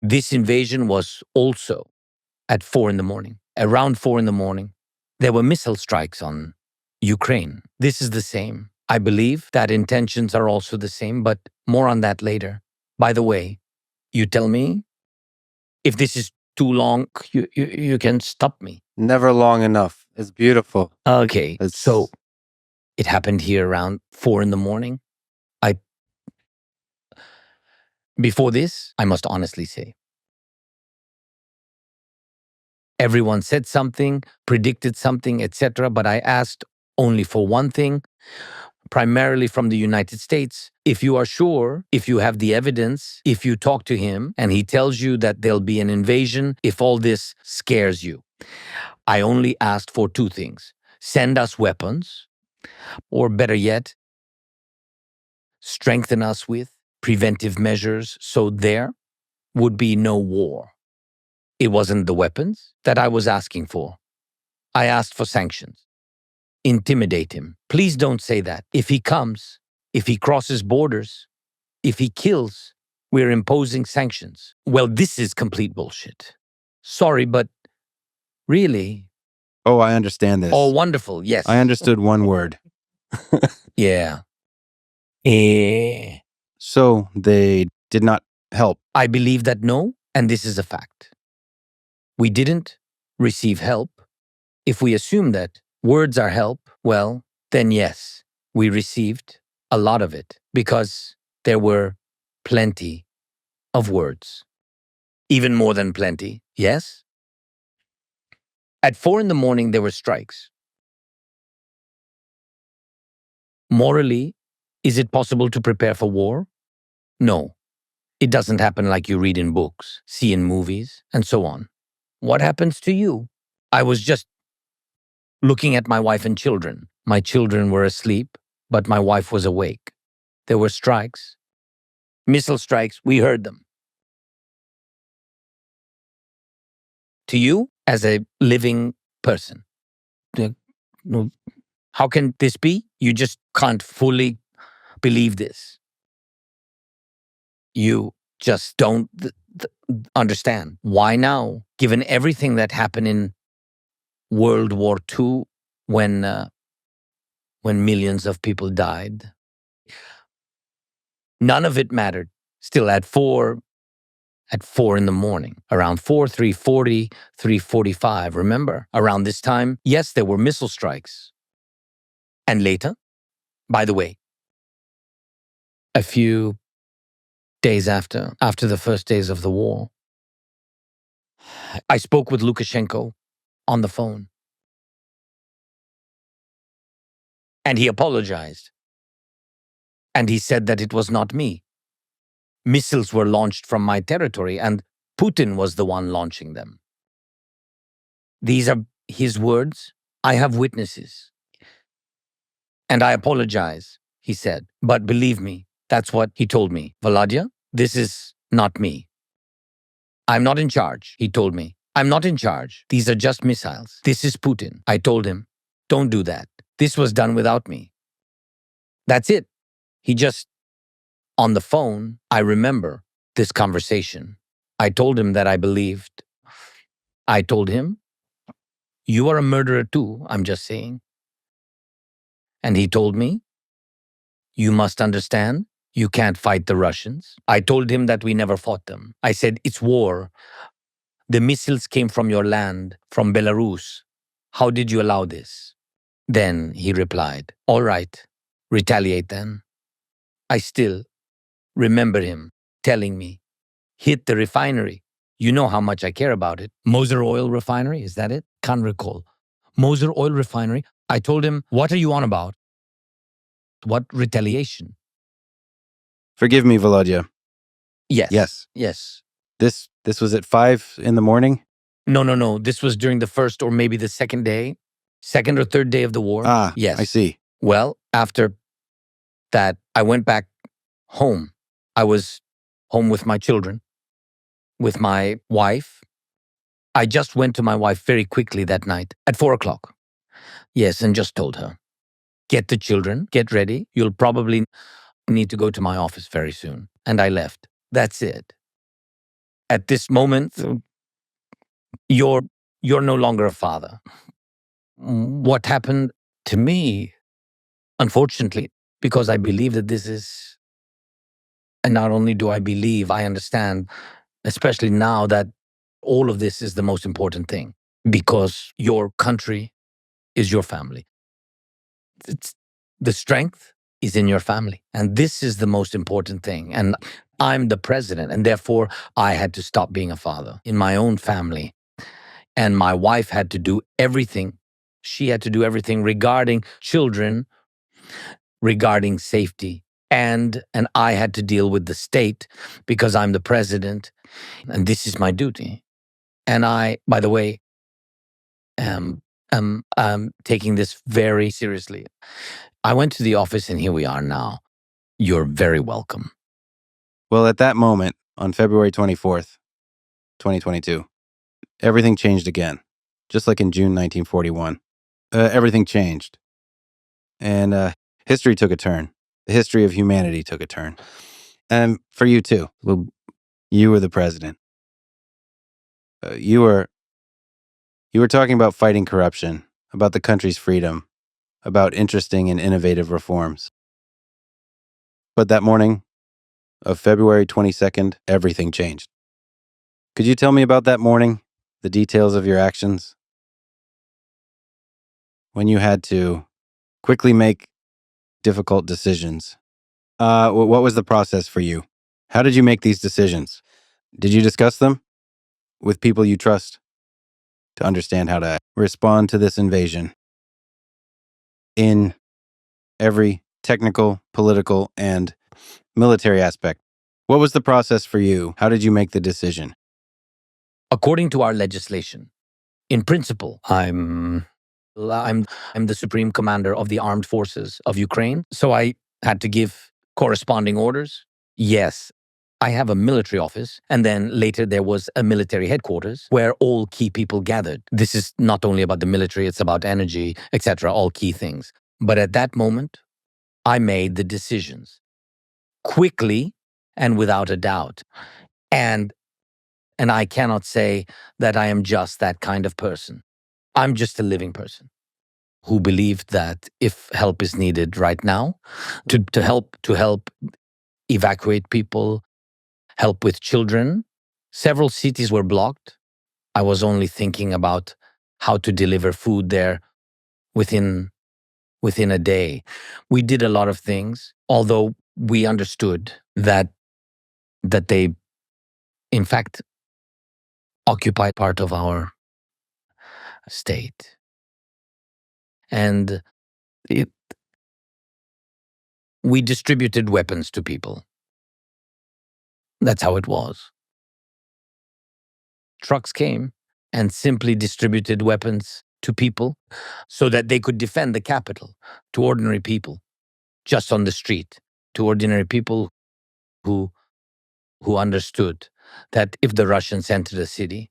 This invasion was also at 4 in the morning. Around 4 in the morning, there were missile strikes on Ukraine. This is the same. I believe that intentions are also the same, but more on that later. By the way, you tell me if this is too long, you can stop me. Never long enough. It's beautiful. Okay, so it happened here around 4 in the morning. Before this, I must honestly say, everyone said something, predicted something, etc., but I asked only for one thing, primarily from the United States. If you are sure, if you have the evidence, if you talk to him and he tells you that there'll be an invasion, if all this scares you, I only asked for two things. Send us weapons, or better yet, strengthen us with preventive measures so there would be no war. It wasn't the weapons that I was asking for. I asked for sanctions. Intimidate him. Please don't say that. If he comes, if he crosses borders, if he kills, we're imposing sanctions. Well, this is complete bullshit. Sorry, but really. Oh, I understand this. Oh, wonderful. Yes. I understood one word. Yeah. So they did not help. I believe that no, and this is a fact. We didn't receive help. If we assume that words are help, well, then yes, we received a lot of it because there were plenty of words. Even more than plenty, yes? At 4 in the morning, there were strikes. Morally, is it possible to prepare for war? No. It doesn't happen like you read in books, see in movies, and so on. What happens to you? I was just looking at my wife and children. My children were asleep, but my wife was awake. There were strikes. Missile strikes, we heard them. To you, as a living person, how can this be? You just can't fully believe this. You just don't understand. Why now? Given everything that happened in World War II, when millions of people died, none of it mattered. Still at 4 in the morning, around 4, 3:40, 3:45, remember? Around this time, yes, there were missile strikes. And later, by the way, a few days after the first days of the war, I spoke with Lukashenko on the phone. And he apologized. And he said that it was not me. Missiles were launched from my territory, and Putin was the one launching them. These are his words. I have witnesses. And I apologize, he said. But believe me, that's what he told me. Volodya, this is not me. I'm not in charge, he told me. I'm not in charge. These are just missiles. This is Putin. I told him, don't do that. This was done without me. That's it. He just, on the phone, I remember this conversation. I told him that I believed. I told him, you are a murderer too, I'm just saying. And he told me, you must understand, you can't fight the Russians. I told him that we never fought them. I said, it's war. The missiles came from your land, from Belarus. How did you allow this? Then he replied, all right, retaliate then. I still remember him telling me, hit the refinery. You know how much I care about it. Moser Oil Refinery, is that it? Can't recall. Moser Oil Refinery. I told him, what are you on about? What retaliation? Forgive me, Volodya. Yes. Yes. This was at 5 in the morning? No. This was during the first or maybe the second or third day of the war. Ah, yes. I see. Well, after that, I went back home. I was home with my children, with my wife. I just went to my wife very quickly that night at 4 o'clock. Yes, and just told her, get the children, get ready. You'll probably need to go to my office very soon. And I left. That's it. At this moment, you're no longer a father. What happened to me, unfortunately, because I believe that this is, and not only do I believe, I understand, especially now, that all of this is the most important thing, because your country is your family. It's, the strength is in your family. And this is the most important thing. And I'm the president, and therefore I had to stop being a father in my own family. And my wife had to do everything. She had to do everything regarding children, regarding safety. And I had to deal with the state because I'm the president, and this is my duty. And I, by the way, am taking this very seriously. I went to the office, and here we are now. You're very welcome. Well, at that moment, on February 24th, 2022, everything changed again, just like in June 1941. Everything changed. And history took a turn. The history of humanity took a turn. And for you, too. Well, you were the president. You were talking about fighting corruption, about the country's freedom, about interesting and innovative reforms. But that morning of February 22nd, everything changed. Could you tell me about that morning, the details of your actions? When you had to quickly make difficult decisions. What was the process for you? How did you make these decisions? Did you discuss them with people you trust to understand how to respond to this invasion in every technical, political, and military aspect? What was the process for you? How did you make the decision? According to our legislation, in principle, I'm the supreme commander of the armed forces of Ukraine, so I had to give corresponding orders. Yes, I have a military office, and then later there was a military headquarters where all key people gathered. This is not only about the military, it's about energy, etc., all key things. But at that moment, I made the decisions quickly and without a doubt. And I cannot say that I am just that kind of person. I'm just a living person who believed that if help is needed right now, to help evacuate people, help with children. Several cities were blocked. I was only thinking about how to deliver food there within a day. We did a lot of things, although we understood that they, in fact, occupy part of our state. And we distributed weapons to people. That's how it was. Trucks came and simply distributed weapons to people so that they could defend the capital, to ordinary people, just on the street, to ordinary people who understood that if the Russians entered the city,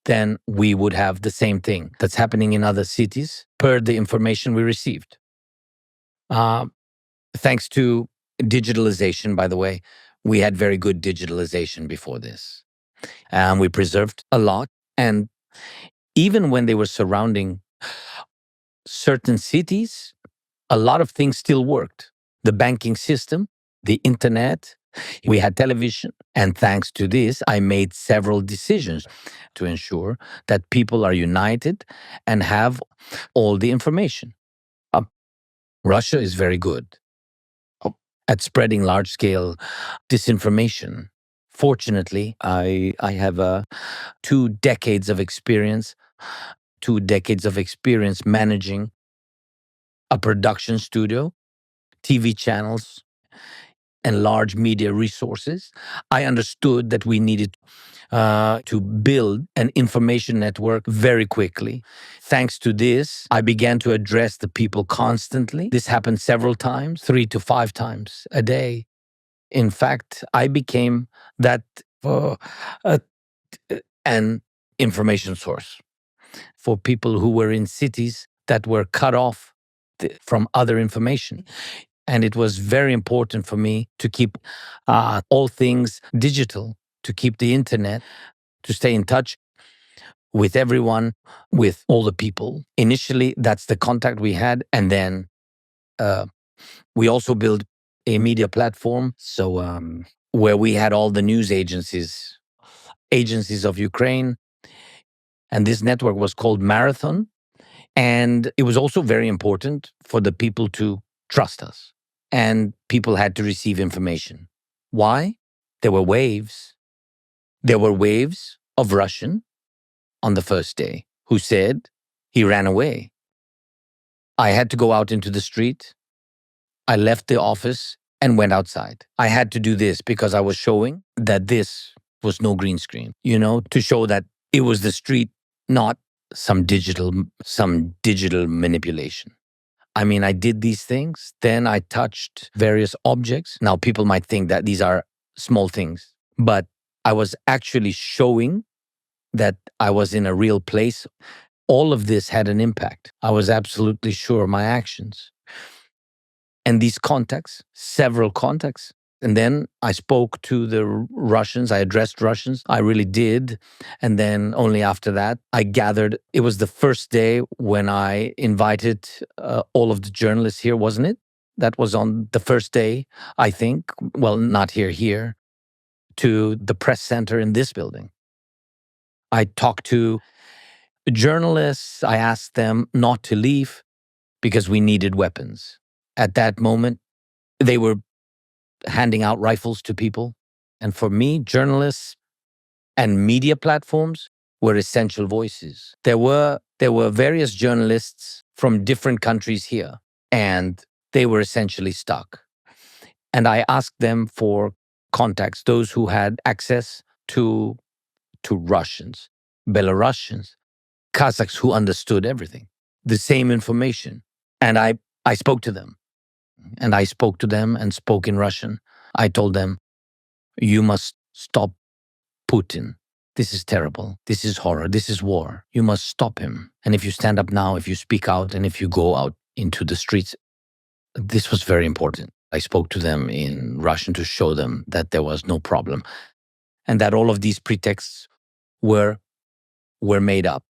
then we would have the same thing that's happening in other cities per the information we received. Thanks to digitalization, by the way, we had very good digitalization before this. And we preserved a lot. And even when they were surrounding certain cities, a lot of things still worked. The banking system, the internet, we had television. And thanks to this, I made several decisions to ensure that people are united and have all the information. Russia is very good at spreading large-scale disinformation. Fortunately, I have 2 decades of experience, managing a production studio, TV channels, and large media resources. I understood that we needed to build an information network very quickly. Thanks to this, I began to address the people constantly. This happened several times, 3 to 5 times a day. In fact, I became that an information source for people who were in cities that were cut off from other information. And it was very important for me to keep all things digital. to keep the internet, to stay in touch with everyone, with all the people. Initially, that's the contact we had. And then we also built a media platform. So where we had all the news agencies of Ukraine. And this network was called Marathon. And it was also very important for the people to trust us. And people had to receive information. Why? There were waves. There were waves of Russian on the first day who said he ran away. I had to go out into the street. I left the office and went outside. I had to do this because I was showing that this was no green screen, to show that it was the street, not some digital manipulation. I mean, I did these things. Then I touched various objects. Now, people might think that these are small things, but I was actually showing that I was in a real place. All of this had an impact. I was absolutely sure of my actions. And these contacts, several contacts. And then I spoke to the Russians. I addressed Russians. I really did. And then only after that, I gathered. It was the first day when I invited all of the journalists here, wasn't it? That was on the first day, I think. Well, not here, to the press center in this building. I talked to journalists. I asked them not to leave because we needed weapons. At that moment, they were handing out rifles to people. And for me, journalists and media platforms were essential voices. There were various journalists from different countries here, and they were essentially stuck. And I asked them for contacts, those who had access to Russians, Belarusians, Kazakhs who understood everything, the same information. And I spoke to them. And I spoke to them and spoke in Russian. I told them, you must stop Putin. This is terrible. This is horror. This is war. You must stop him. And if you stand up now, if you speak out, and if you go out into the streets, this was very important. I spoke to them in Russian to show them that there was no problem and that all of these pretexts were made up.